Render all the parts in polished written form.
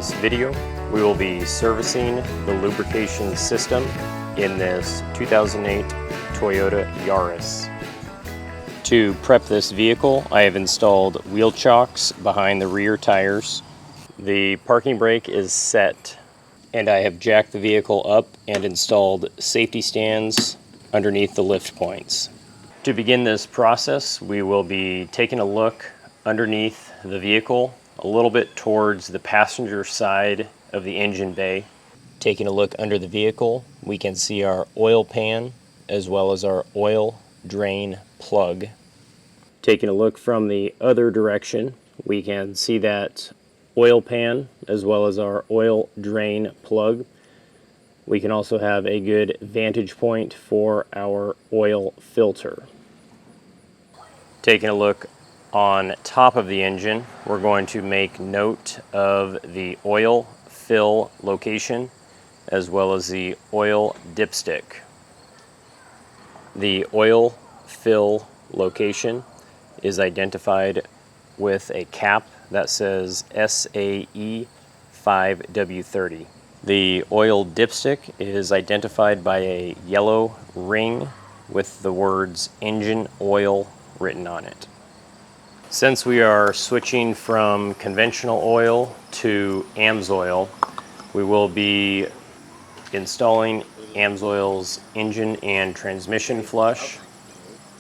this video, we will be servicing the lubrication system in this 2008 Toyota Yaris. To prep this vehicle, I have installed wheel chocks behind the rear tires. The parking brake is set, and I have jacked the vehicle up and installed safety stands underneath the lift points. To begin this process, we will be taking a look underneath the vehicle, a little bit towards the passenger side of the engine bay. Taking a look under the vehicle, we can see our oil pan as well as our oil drain plug. Taking a look from the other direction, we can see that oil pan as well as our oil drain plug. We can also have a good vantage point for our oil filter. Taking a look on top of the engine, we're going to make note of the oil fill location as well as the oil dipstick. The oil fill location is identified with a cap that says SAE 5W30. The oil dipstick is identified by a yellow ring with the words engine oil written on it. Since we are switching from conventional oil to Amsoil, we will be installing Amsoil's engine and transmission flush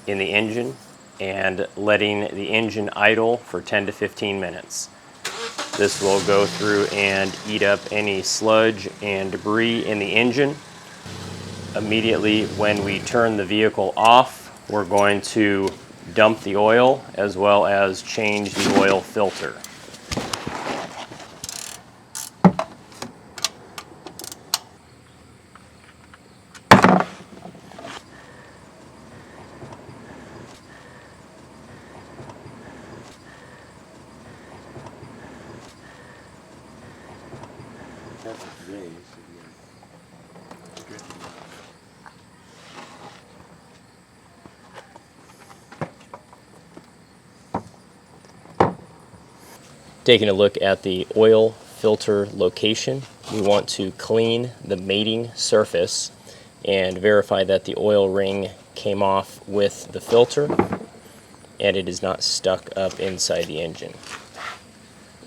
in the engine and letting the engine idle for 10 to 15 minutes. This will go through and eat up any sludge and debris in the engine. Immediately when we turn the vehicle off, we're going to dump the oil as well as change the oil filter. Taking a look at the oil filter location, we want to clean the mating surface and verify that the oil ring came off with the filter and it is not stuck up inside the engine.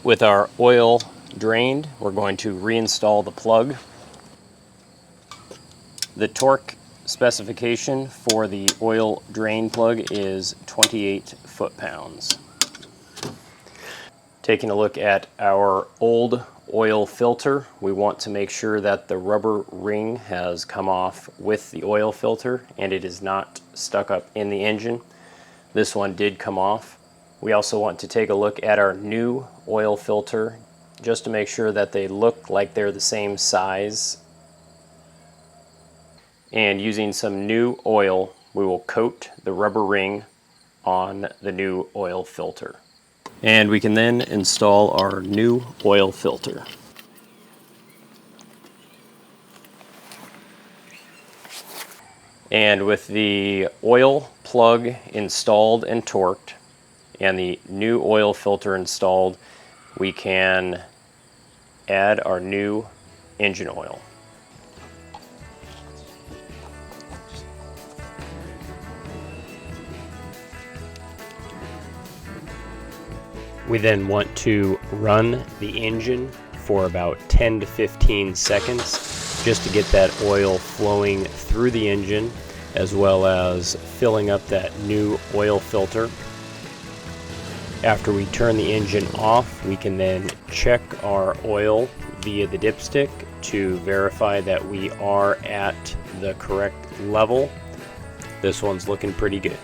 With our oil drained, we're going to reinstall the plug. The torque specification for the oil drain plug is 28 foot-pounds. Taking a look at our old oil filter, we want to make sure that the rubber ring has come off with the oil filter and it is not stuck up in the engine. This one did come off. We also want to take a look at our new oil filter just to make sure that they look like they're the same size. And using some new oil, we will coat the rubber ring on the new oil filter. And we can then install our new oil filter. And with the oil plug installed and torqued and the new oil filter installed, we can add our new engine oil. We then want to run the engine for about 10 to 15 seconds just to get that oil flowing through the engine as well as filling up that new oil filter. After we turn the engine off, we can then check our oil via the dipstick to verify that we are at the correct level. This one's looking pretty good.